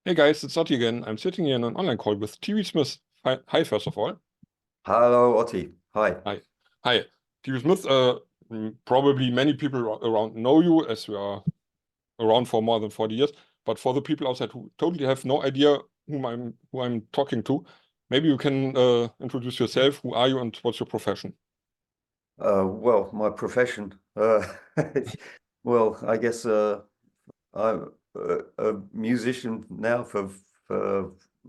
Hey guys, it's Otti again. I'm sitting here in an online call with TV Smith. Hi, first of all. Hello, Otti. Hi. Hi. Hi. TV Smith, probably many people around know you as you are around for more than 40 years. But for the people outside who totally have no idea who I'm talking to, maybe you can introduce yourself. Who are you and what's your profession? Well, my profession. Well, I guess I'm a musician now for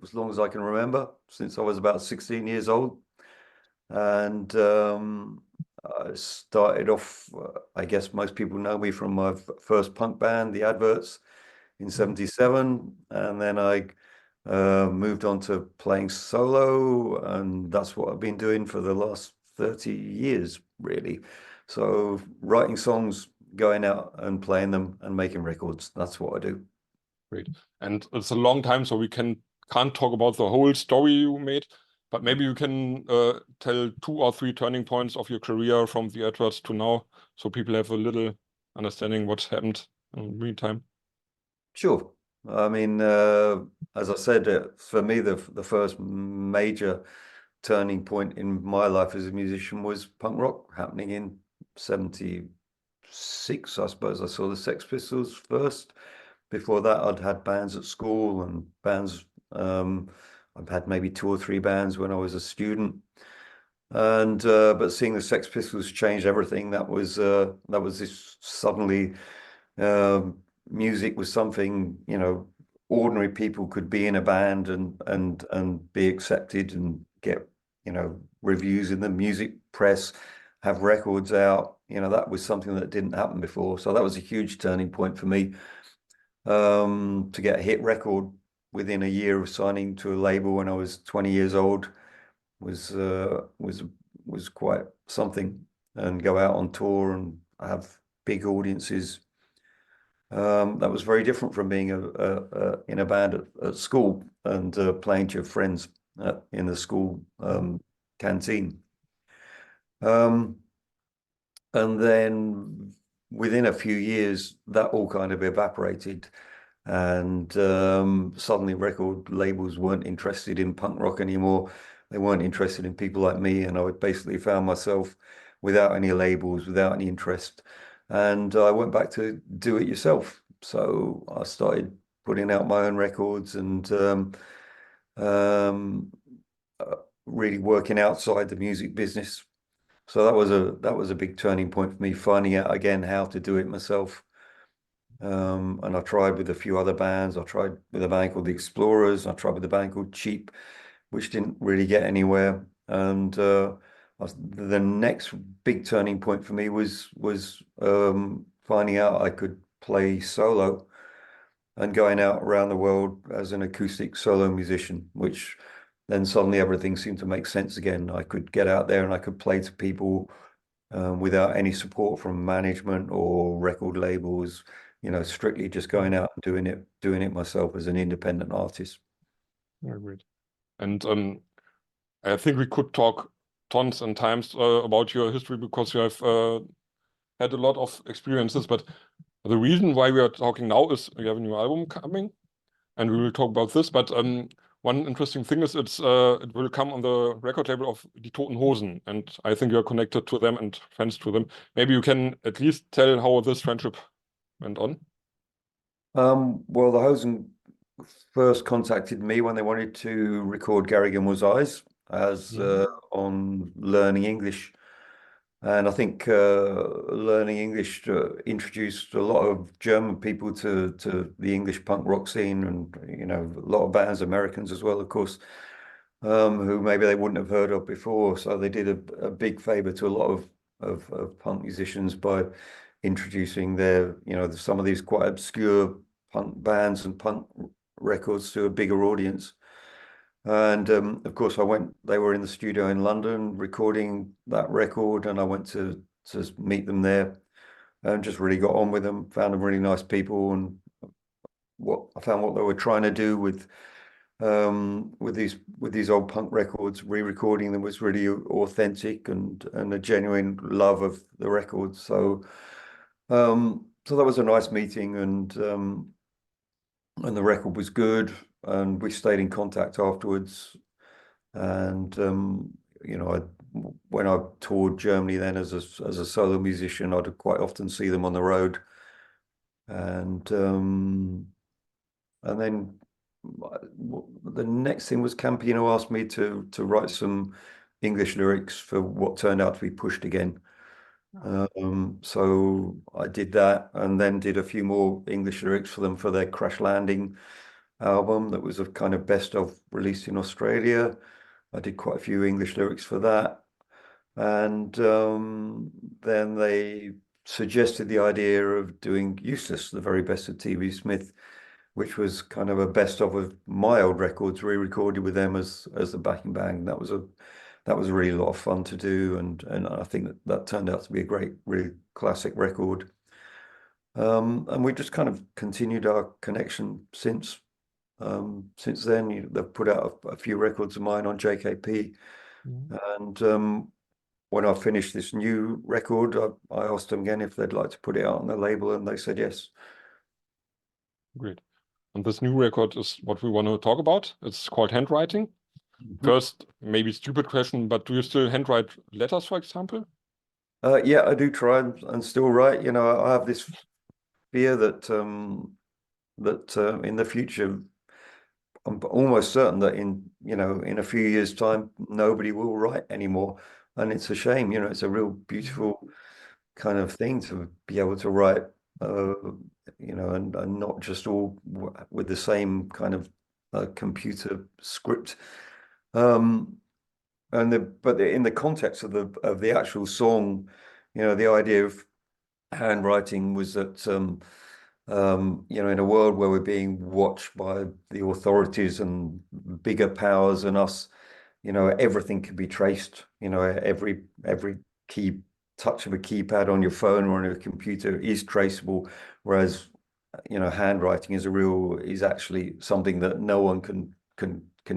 as long as I can remember, since I was about 16 years old. And I started off, I guess most people know me from my first punk band, The Adverts, in Mhm. '77. And then I moved on to playing solo, and that's what I've been doing for the last 30 years, really. So writing songs, going out and playing them and making records. That's what I do. Great. And it's a long time, so we can't talk about the whole story you made, but maybe you can tell two or three turning points of your career from the adverts to now, so people have a little understanding what happened in the meantime. Sure. I mean, as I said, for me, the first major turning point in my life as a musician was punk rock happening in '76. I suppose I saw the Sex Pistols first. Before that, I'd had bands at school and bands. I've had maybe two or three bands when I was a student, and but seeing the Sex Pistols change everything. That was this suddenly. Music was something, ordinary people could be in a band and be accepted and get, reviews in the music press, have records out. That was something that didn't happen before. So that was a huge turning point for me. To get a hit record within a year of signing to a label when I was 20 years old was was quite something, and go out on tour and have big audiences. That was very different from being in a band at school and playing to your friends in the school canteen. Um, and then within a few years, that all kind of evaporated. And suddenly record labels weren't interested in punk rock anymore. They weren't interested in people like me. And I basically found myself without any labels, without any interest. And I went back to do it yourself. So I started putting out my own records and um, uh, really working outside the music business. So that was a big turning point for me, finding out again how to do it myself. And I tried with a few other bands. I tried with a band called the Explorers. I tried with a band called Cheap, which didn't really get anywhere. And the next big turning point for me was finding out I could play solo and going out around the world as an acoustic solo musician, which then suddenly everything seemed to make sense again. I could get out there and I could play to people without any support from management or record labels, strictly just going out and doing it myself as an independent artist. Very great. And I think we could talk tons and times about your history because you have had a lot of experiences. But the reason why we are talking now is you have a new album coming, and we will talk about this. But one interesting thing is it will come on the record label of Die Toten Hosen, and I think you are connected to them and friends to them. Maybe you can at least tell how this friendship went on. Well, the Hosen first contacted me when they wanted to record Garrigan Was Eyes as Mhm. on learning English. And I think learning English introduced a lot of German people to the English punk rock scene, and a lot of bands, Americans as well, of course, who maybe they wouldn't have heard of before. So they did a big favor to a lot of punk musicians by introducing some of these quite obscure punk bands and punk records to a bigger audience. And of course, they were in the studio in London recording that record, and I went to meet them there and just really got on with them, found them really nice people. And what they were trying to do with these old punk records, re-recording them was really authentic and a genuine love of the records. So that was a nice meeting, and and the record was good, and we stayed in contact afterwards. And you know, when I toured Germany then as a solo musician, I'd quite often see them on the road. And then the next thing was Campino asked me to write some English lyrics for what turned out to be Pushed Again. So I did that, and then did a few more English lyrics for them for their Crash Landing album that was a kind of best of released in Australia. I did quite a few English lyrics for that. And then they suggested the idea of doing Useless, the very best of TV Smith, which was kind of a best of my old records, re-recorded with them as the backing band. That was a really lot of fun to do, and I think that turned out to be a great, really classic record. And we just kind of continued our connection since. Since then, they've put out a few records of mine on JKP, and when I finished this new record, I asked them again if they'd like to put it out on their label, and they said yes. Great. And this new record is what we want to talk about. It's called Handwriting. First, maybe stupid question, but do you still handwrite letters, for example? Yeah, I do try and still write. You know, I have this fear that in the future, I'm almost certain that in a few years' time, nobody will write anymore, and it's a shame. You know, it's a real beautiful kind of thing to be able to write, and not just all with the same kind of computer script. But in the context of the actual song, the idea of handwriting was that in a world where we're being watched by the authorities and bigger powers than us, everything can be traced. Every key touch of a keypad on your phone or on your computer is traceable, whereas handwriting is actually something that no one can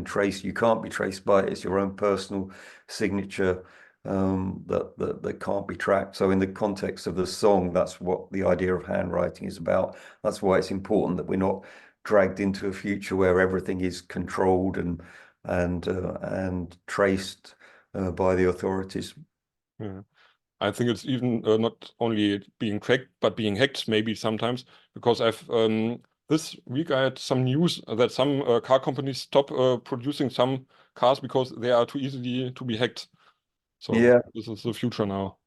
trace. You can't be traced by it. It's your own personal signature that can't be tracked. So in the context of the song, that's what the idea of handwriting is about. That's why it's important that we're not dragged into a future where everything is controlled and traced by the authorities. Yeah. I think it's even not only being tracked, but being hacked maybe sometimes, because this week I had some news that some car companies stop producing some cars because they are too easily to be hacked. So Yeah, this is the future now.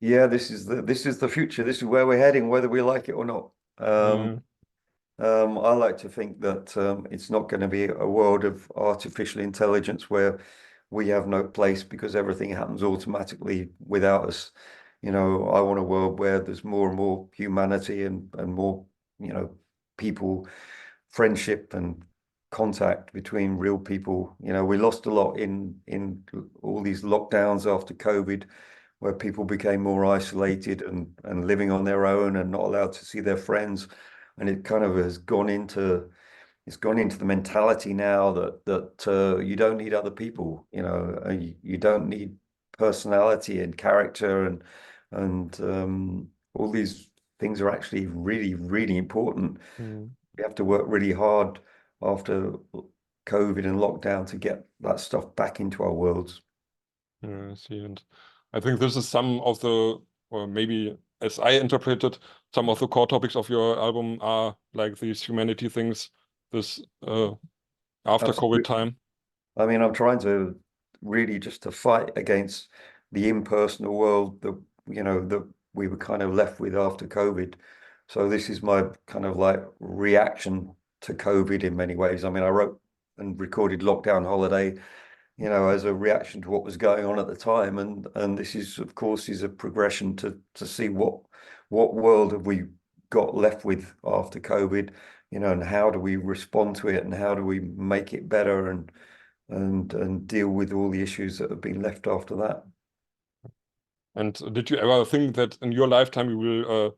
yeah, this is the future. This is where we're heading, whether we like it or not. Yeah. I like to think that it's not going to be a world of artificial intelligence where we have no place because everything happens automatically without us. I want a world where there's more and more humanity and more, people, friendship and contact between real people. We lost a lot in all these lockdowns after COVID, where people became more isolated and living on their own and not allowed to see their friends. And it kind of has gone into the mentality now that you don't need other people, you don't need personality and character and all these things are actually really, really important. We have to work really hard after COVID and lockdown to get that stuff back into our worlds. Yeah, I see. And I think this is some of the, or maybe as I interpreted, some of the core topics of your album are like these humanity things, this after COVID Absolutely. time. I mean, I'm trying to really just to fight against the impersonal world that we were kind of left with after COVID. So this is my kind of like reaction to COVID in many ways. I mean, I wrote and recorded Lockdown Holiday, as a reaction to what was going on at the time. And this is, of course, is a progression to see what world have we got left with after COVID, and how do we respond to it and how do we make it better and deal with all the issues that have been left after that. And did you ever think that in your lifetime you will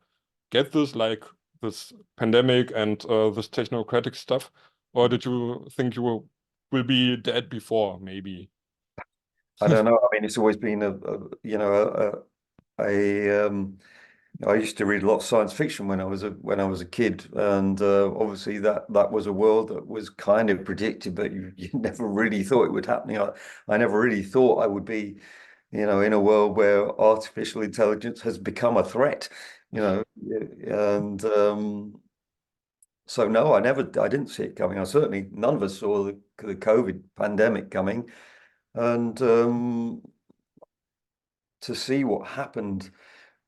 get this, like this pandemic and this technocratic stuff? Or did you think you will be dead before, maybe? I don't know. I mean, it's always been a I used to read a lot of science fiction when I was a kid, and obviously that was a world that was kind of predicted, but you never really thought it would happen. I never really thought I would be, in a world where artificial intelligence has become a threat, and so no, I didn't see it coming. None of us saw the COVID pandemic coming, and to see what happened.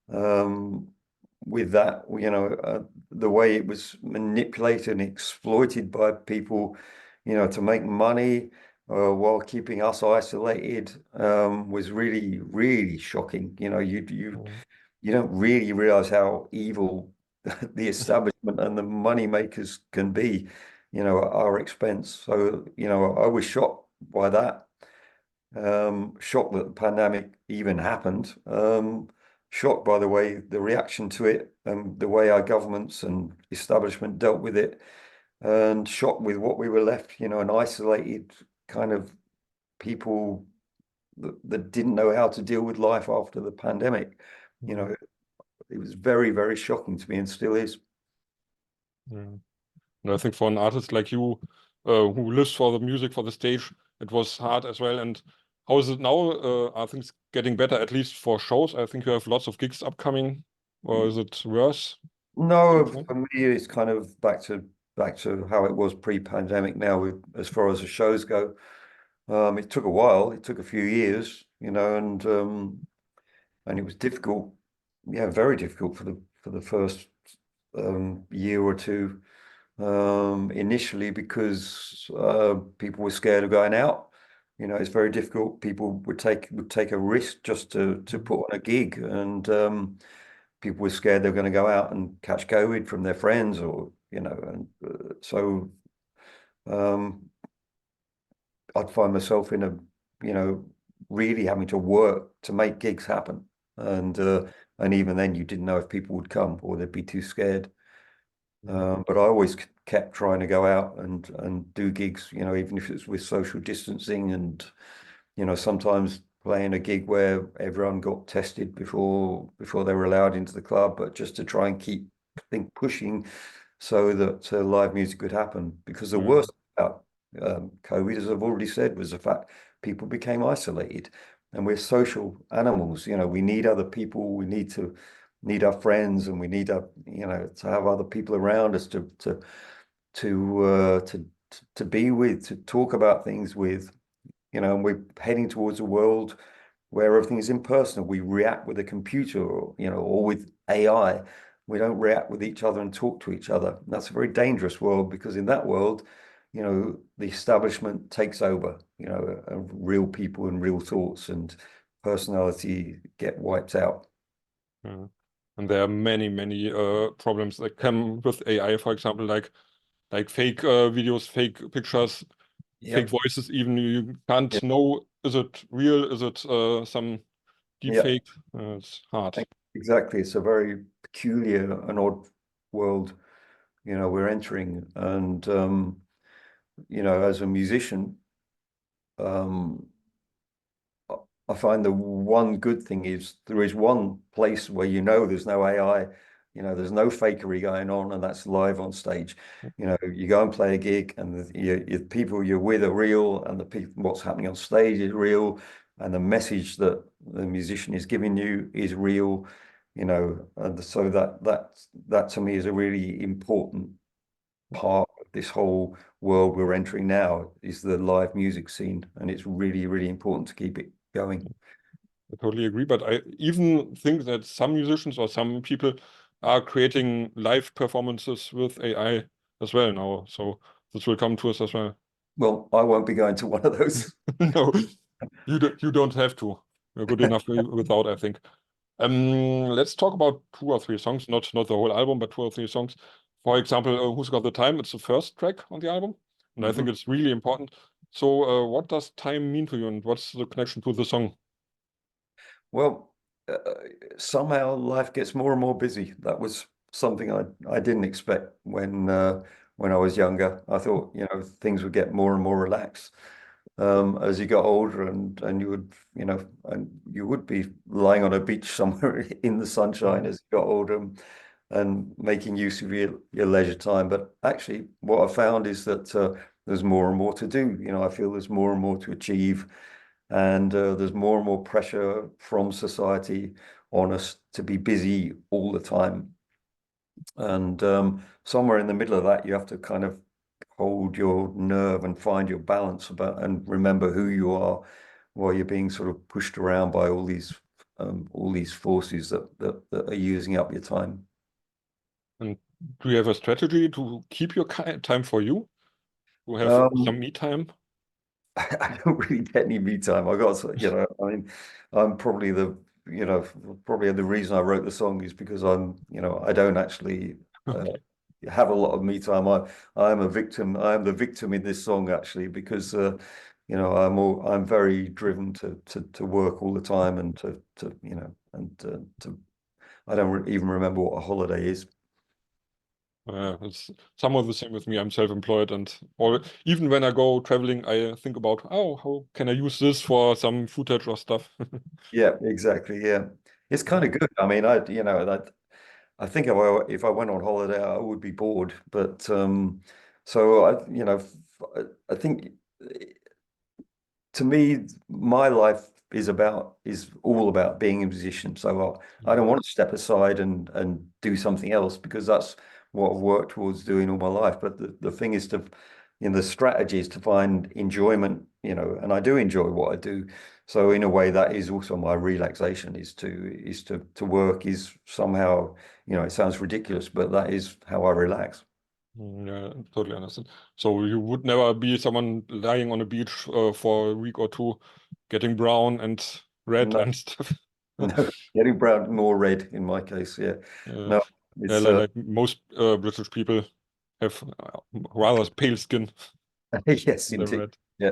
With that, the way it was manipulated and exploited by people, to make money while keeping us isolated, was really, really shocking. You don't really realize how evil the establishment and the money makers can be, at our expense. So, I was shocked by that. Shocked that the pandemic even happened. Shocked by the reaction to it and the way our governments and establishment dealt with it, and shocked with what we were left, an isolated kind of people that didn't know how to deal with life after the pandemic. It was very, very shocking to me and still is. Yeah. And I think for an artist like you, who lives for the music, for the stage, it was hard as well. And how is it now? Are things getting better, at least for shows? I think you have lots of gigs upcoming, or is it worse? No, for me, it's kind of back to how it was pre-pandemic now, as far as the shows go. It took a while. It took a few years, and it was difficult. Yeah, very difficult for the first year or two. Initially, because people were scared of going out. It's very difficult. People would take a risk just to put on a gig, and people were scared they were going to go out and catch COVID from their friends, or and so I'd find myself in really having to work to make gigs happen, and even then you didn't know if people would come or they'd be too scared. But I always kept trying to go out and do gigs, even if it's with social distancing, and sometimes playing a gig where everyone got tested before they were allowed into the club, but just to try and keep pushing so that live music could happen. Because the worst about COVID, as I've already said, was the fact people became isolated, and we're social animals. We need other people. We need our friends, and we need to have other people around us to be with, to talk about things with, and we're heading towards a world where everything is impersonal. We react with a computer, or with AI. We don't react with each other and talk to each other. And that's a very dangerous world, because in that world, the establishment takes over, real people and real thoughts and personality get wiped out. Yeah. And there are many, many problems that come with AI, for example, like fake videos, fake pictures, fake voices. Even you can't know, is it real? Is it some deep fake? It's hard. Exactly. It's a very peculiar and odd world, we're entering. And, as a musician, I find the one good thing is there is one place where there's no AI, there's no fakery going on, and that's live on stage. You go and play a gig, and the people you're with are real, and what's happening on stage is real, and the message that the musician is giving you is real, and so that to me is a really important part of this whole world we're entering now, is the live music scene, and it's really, really important to keep it going. I totally agree, but I even think that some musicians or some people are creating live performances with AI as well now. So this will come to us as well. Well, I won't be going to one of those. No, you don't have to. You're good enough without, I think. Let's talk about 2 or 3 songs, not the whole album, but 2 or 3 songs. For example, Who's Got the Time? It's the first track on the album, and I think it's really important. So, what does time mean to you, and what's the connection to the song? Well, somehow life gets more and more busy. That was something I didn't expect when I was younger. I thought, things would get more and more relaxed. as you got older, and you would, and you would be lying on a beach somewhere in the sunshine as you got older, and making use of your leisure time. But actually, what I found is that there's more and more to do. I feel there's more and more to achieve, and there's more and more pressure from society on us to be busy all the time. And somewhere in the middle of that, you have to kind of hold your nerve and find your balance and remember who you are while you're being sort of pushed around by all these forces that are using up your time. And do you have a strategy to keep your time for you? To have some me time? I don't really get any me time. I got, I mean, I'm probably probably the reason I wrote the song is because I don't actually Okay. have a lot of me time. I'm a victim. I'm the victim in this song actually because I'm very driven to work all the time and to I don't even remember what a holiday is. It's somewhat the same with me. I'm self-employed, and even when I go traveling, I think about, oh, how can I use this for some footage or stuff? Yeah, exactly. Yeah, it's kind of good. I mean, I think if I went on holiday, I would be bored. But so I think to me, my life is all about being a musician. So I don't want to step aside and do something else because that's what I've worked towards doing all my life. But the thing is the strategy is to find enjoyment, and I do enjoy what I do. So in a way, that is also my relaxation is to work is somehow, it sounds ridiculous, but that is how I relax. Yeah, totally understand. So you would never be someone lying on a beach for a week or two, getting brown and red No, and stuff. no, getting brown, more red in my case. Yeah, Uh, no, yeah, it's like most British people have rather pale skin yes, than indeed. red. Yeah.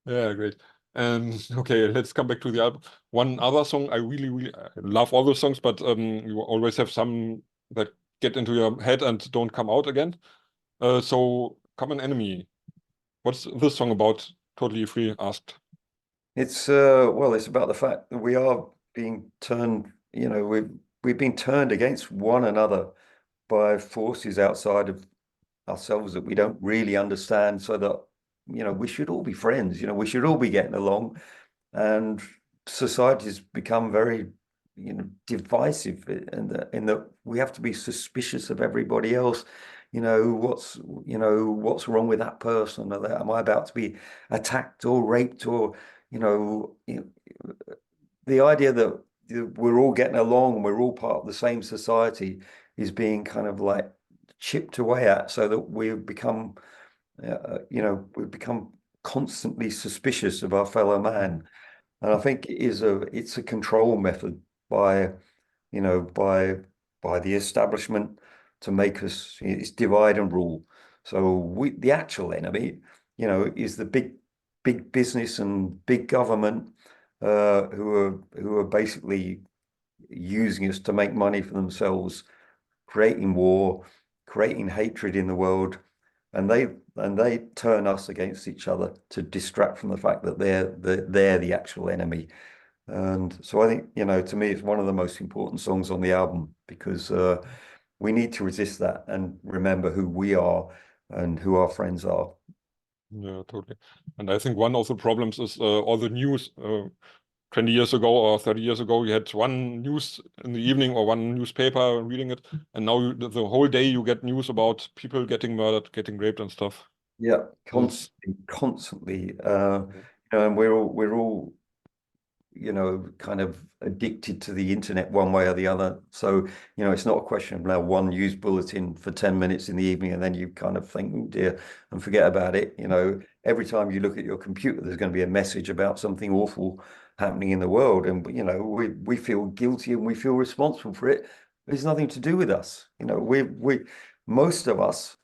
Yeah, great. And okay, let's come back to the album. One other song I really I love all the songs, but you always have some that get into your head and don't come out again. So Common Enemy. What's this song about? Totally free asked. It's it's about the fact that we are being turned, we've been turned against one another by forces outside of ourselves that we don't really understand, so that, we should all be friends, we should all be getting along. And society's become very, divisive in that we have to be suspicious of everybody else. What's wrong with that person? Am I about to be attacked or raped? Or the idea that we're all getting along and we're all part of the same society is being kind of like chipped away at, so that we've become constantly suspicious of our fellow man. And I think it's a control method by, by the establishment to make us, it's divide and rule. So the actual enemy, is the big business and big government, who are basically using us to make money for themselves, creating war, creating hatred in the world, and they turn us against each other to distract from the fact that they're the actual enemy. And so I think, to me, it's one of the most important songs on the album because we need to resist that and remember who we are and who our friends are. Yeah, totally. And I think one of the problems is all the news. 20 years ago or 30 years ago, you had one news in the evening or one newspaper reading it, and now the whole day you get news about people getting murdered, getting raped and stuff. Yeah, It's, constantly. And we're all kind of addicted to the internet one way or the other. So, it's not a question of now one news bulletin for 10 minutes in the evening and then you kind of think, oh dear, and forget about it. Every time you look at your computer, there's going to be a message about something awful happening in the world. And, we feel guilty and we feel responsible for it. It's nothing to do with us. Most of us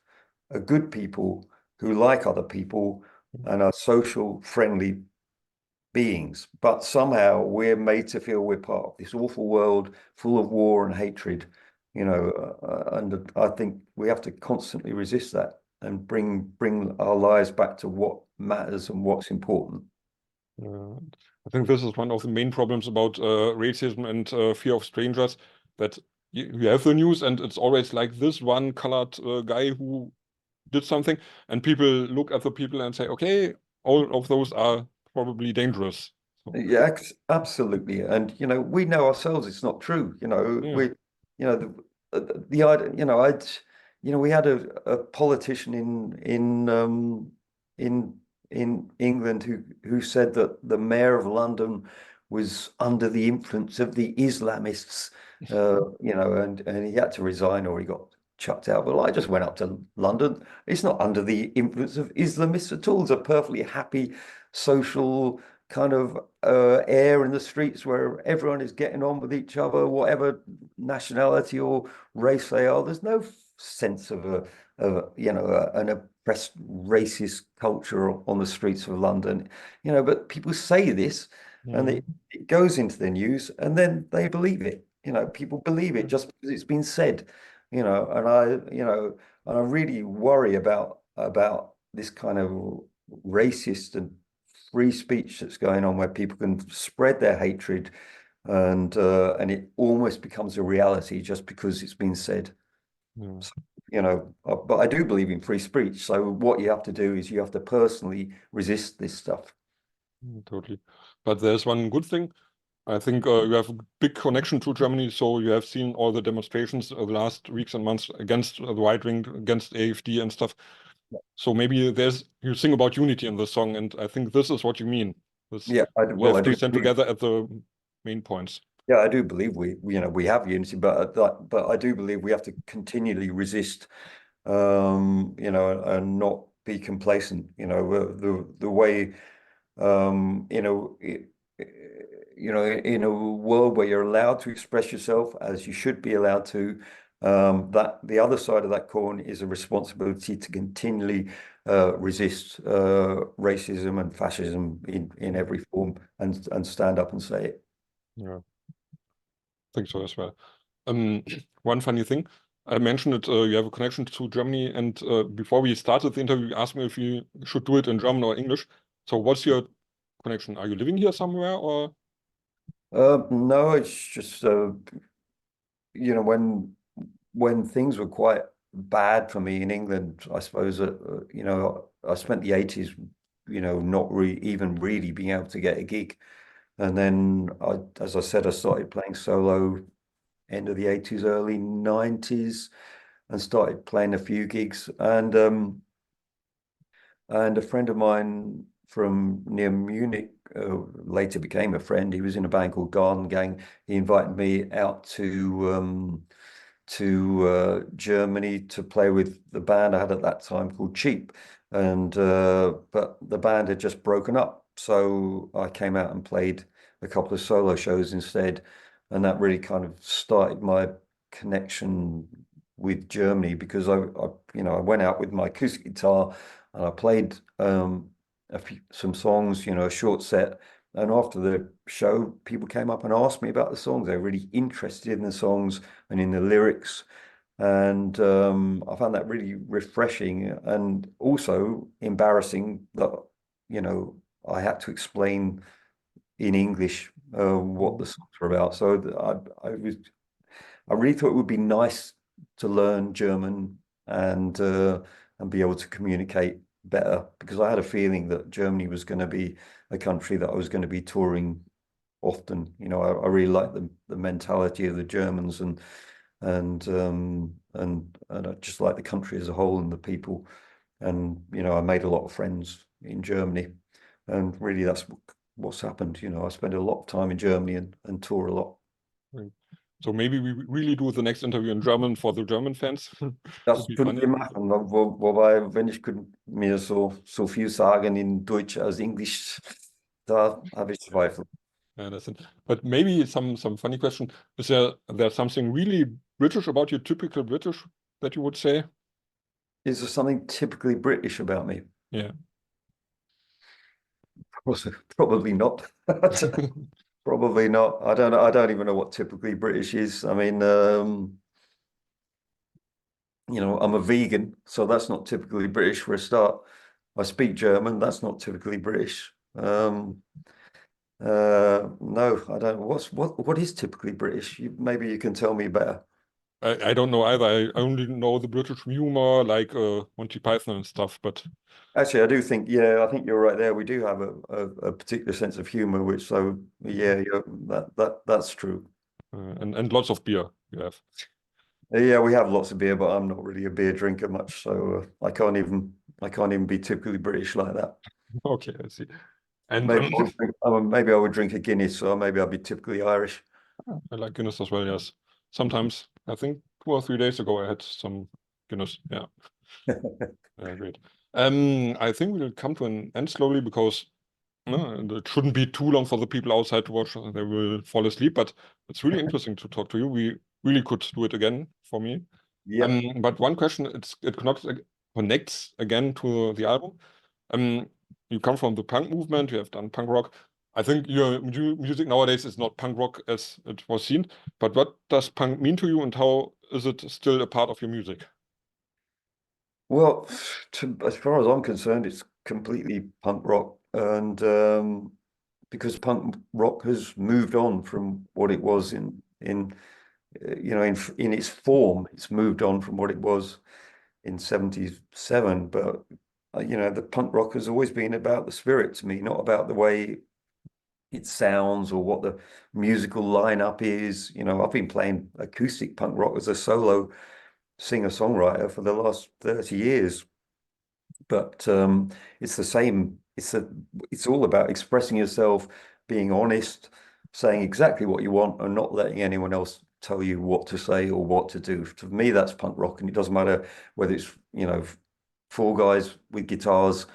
are good people who like other people and are social, friendly beings, but somehow we're made to feel we're part of this awful world full of war and hatred, and I think we have to constantly resist that. bring our lives back to what matters and what's important. I think this is one of the main problems about racism and fear of strangers, that you have the news and it's always like this one colored guy who did something, and people look at the people and say, okay, all of those are probably dangerous. So, Yeah, absolutely. And we know ourselves it's not true. yeah. The idea, we had a politician in England who said that the mayor of London was under the influence of the Islamists, and he had to resign or he got chucked out. Well, I just went up to London. It's not under the influence of Islamists at all. It's a perfectly happy, social kind of air in the streets where everyone is getting on with each other, whatever nationality or race they are. There's no sense of an oppressed racist culture on the streets of London, but people say this and it goes into the news and then they believe it. People believe it just because it's been said, and I really worry about this kind of racist and free speech that's going on, where people can spread their hatred and it almost becomes a reality just because it's been said. Yeah. So, but I do believe in free speech. So what you have to do is you have to personally resist this stuff. Totally. But there's one good thing. I think you have a big connection to Germany, so you have seen all the demonstrations the last weeks and months against the right wing, against AfD and stuff. So maybe you sing about unity in the song, and I think this is what you mean. Yeah, We well, I have to do stand believe, together at the main points. yeah, I do believe we have unity, but I do believe we have to continually resist, and not be complacent. The way, in a world where you're allowed to express yourself as you should be allowed to, that the other side of that coin is a responsibility to continually resist racism and fascism in every form and stand up and say it. Yeah, I think so as well. One funny thing, I mentioned it, you have a connection to Germany, and before we started the interview, you asked me if you should do it in German or English. So what's your connection? Are you living here somewhere, or? No, it's just when things were quite bad for me in England, I suppose I spent the 80s, not even really being able to get a gig. And then as I said, I started playing solo end of the 80s, early 90s, and started playing a few gigs. And a friend of mine from near Munich later became a friend. He was in a band called Garden Gang. He invited me out to Germany to play with the band I had at that time called Cheap. And but the band had just broken up. So I came out and played a couple of solo shows instead. And that really kind of started my connection with Germany, because I went out with my acoustic guitar and I played some songs, a short set. And after the show, people came up and asked me about the songs. They were really interested in the songs and in the lyrics. And I found that really refreshing and also embarrassing that, I had to explain in English what the songs were about. So I really thought it would be nice to learn German and be able to communicate better, because I had a feeling that Germany was going to be a country that I was going to be touring often. I really like the mentality of the Germans and I just like the country as a whole and the people. And I made a lot of friends in Germany, and really that's what's happened. I spend a lot of time in Germany and tour a lot. Right. So maybe we really do the next interview in German for the German fans. Would Das be können funny. wir machen, wobei, wenn ich mir so viel sagen in Deutsch als Englisch, da habe ich Zweifel. Yeah, that's it. But maybe some funny question. Is there something really British about you, typical British, that you would say? Is there something typically British about me? Yeah. Probably not. Probably not. I don't even know what typically British is. I mean, You know, I'm a vegan, so that's not typically British for a start. I speak German, that's not typically British. No, I don't. What is typically British? Maybe you can tell me better. I don't know either. I only know the British humor, like Monty Python and stuff. But Actually, I do think, yeah, I think you're right there. We do have a particular sense of humor, which so yeah, that's true. and lots of beer you have. Yeah, we have lots of beer, but I'm not really a beer drinker much, so I can't even be typically British like that. Okay, I see. And Maybe I would drink a Guinness, or maybe I'd be typically Irish. I like Guinness as well. Yes, sometimes I think 2 or 3 days ago I had some Guinness. Yeah, great. I think we'll come to an end slowly because and it shouldn't be too long for the people outside to watch. They will fall asleep. But it's really interesting to talk to you. We really could do it again for me. Yeah. But one question, connects again to the album. You come from the punk movement. You have done punk rock. I think your music nowadays is not punk rock as it was seen. But what does punk mean to you, and how is it still a part of your music? Well, as far as I'm concerned, it's completely punk rock, and because punk rock has moved on from what it was in you know in its form, it's moved on from what it was in '77. But you know, the punk rock has always been about the spirit to me, not about the way it sounds or what the musical lineup is. You know, I've been playing acoustic punk rock as a solo singer-songwriter for the last 30 years. But it's the same. It's all about expressing yourself, being honest, saying exactly what you want, and not letting anyone else tell you what to say or what to do. To me, that's punk rock, and it doesn't matter whether it's, you know, four guys with guitars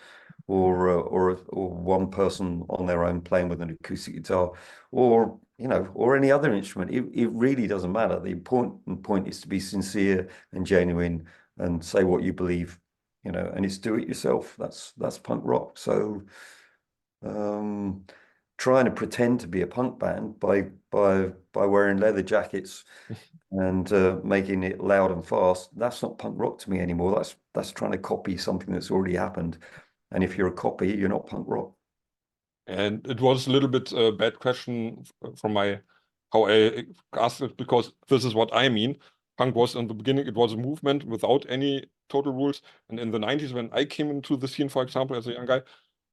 or one person on their own playing with an acoustic guitar, or you know, or any other instrument. It really doesn't matter. The important point is to be sincere and genuine and say what you believe, you know, and it's do it yourself. That's punk rock. So um, trying to pretend to be a punk band by wearing leather jackets and making it loud and fast, that's not punk rock to me anymore. That's trying to copy something that's already happened. And if you're a copy, you're not punk rock. And it was a little bit a bad question from my how I asked it, because this is what I mean. Punk was in the beginning, it was a movement without any total rules. And in the 90s, when I came into the scene, for example, as a young guy,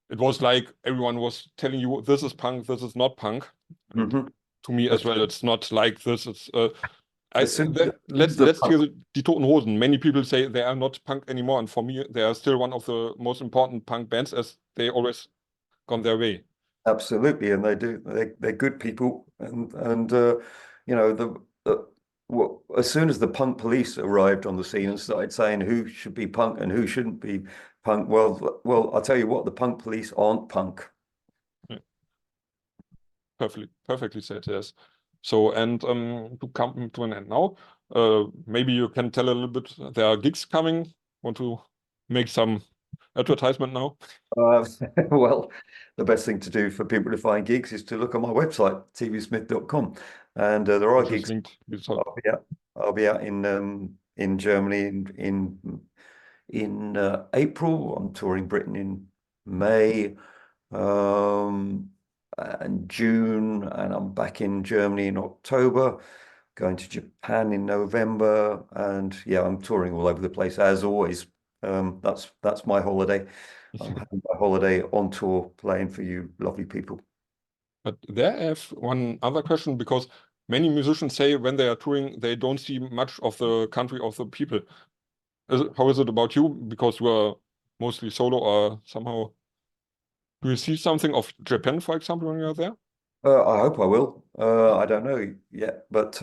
it was like everyone was telling you, this is punk, this is not punk. And Mm-hmm. to me as well, it's not like this. It's As soon as let's hear the Die Toten Hosen. Many people say they are not punk anymore, and for me, they are still one of the most important punk bands, as they always gone their way. absolutely, and they do. They're good people, and you know as soon as the punk police arrived on the scene and started saying who should be punk and who shouldn't be punk, well, I'll tell you what, the punk police aren't punk. Yeah, perfectly said, yes. So, and to come to an end now, maybe you can tell a little bit. There are gigs coming. Want to make some advertisement now? Well, the best thing to do for people to find gigs is to look on my website, tvsmith.com, and there are Which is gigs. linked. So, I'll be out in Germany in April. I'm touring Britain in May and June, and I'm back in Germany in October. Going to Japan in November, and yeah, I'm touring all over the place as always. That's my holiday. I'm having my holiday on tour, playing for you, lovely people. but there I have one other question, because many musicians say when they are touring, they don't see much of the country, of the people. How is it about you? Because you are mostly solo, or somehow do you see something of Japan, for example, when you're there? I hope I will. I don't know yet, but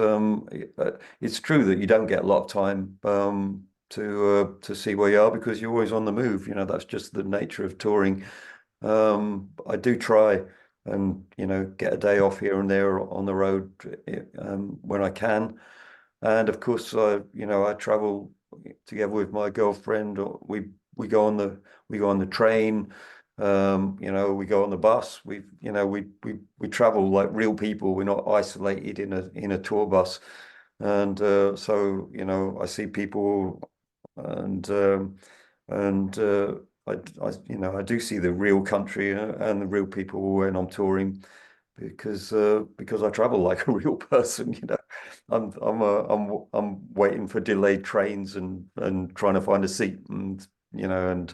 it's true that you don't get a lot of time to see where you are because you're always on the move. You know, that's just the nature of touring. I do try and, you know, get a day off here and there on the road when I can. And of course, you know, I travel together with my girlfriend. Or we go on the train. You know, we go on the bus. You know, we travel like real people. We're not isolated in a tour bus. And so, you know, I see people I do see the real country and the real people when I'm touring, because I travel like a real person. I'm waiting for delayed trains and trying to find a seat, and trying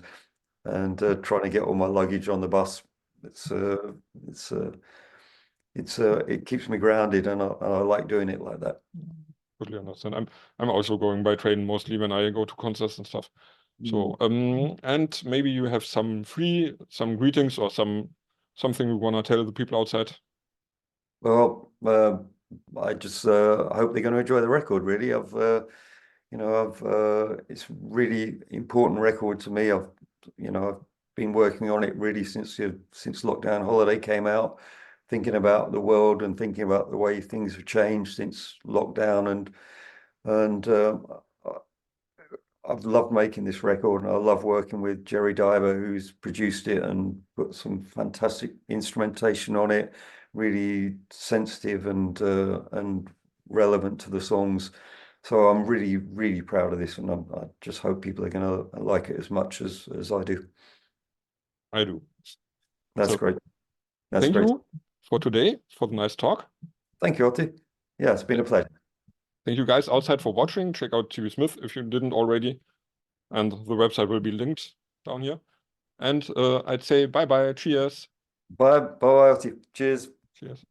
to get all my luggage on the bus. It keeps me grounded, and I like doing it like that. Totally understand. I'm also going by train mostly when I go to concerts and stuff. So and maybe you have some greetings or something we want to tell the people outside. Well, I just hope they're going to enjoy the record. Really, it's a really important record to me. I've been working on it really since Lockdown Holiday came out, thinking about the world and thinking about the way things have changed since lockdown, and I've loved making this record, and I love working with Jerry Diver, who's produced it and put some fantastic instrumentation on it, really sensitive and relevant to the songs. So I'm really, really proud of this, and I just hope people are going to like it as much as I do. I do. That's So, great. That's thank great. you for today, for the nice talk. Thank you, Otti. Yeah, it's been a pleasure. Thank you guys outside for watching. Check out TV Smith if you didn't already. And the website will be linked down here. And I'd say bye-bye. Cheers. Bye, Otti. Cheers. Cheers.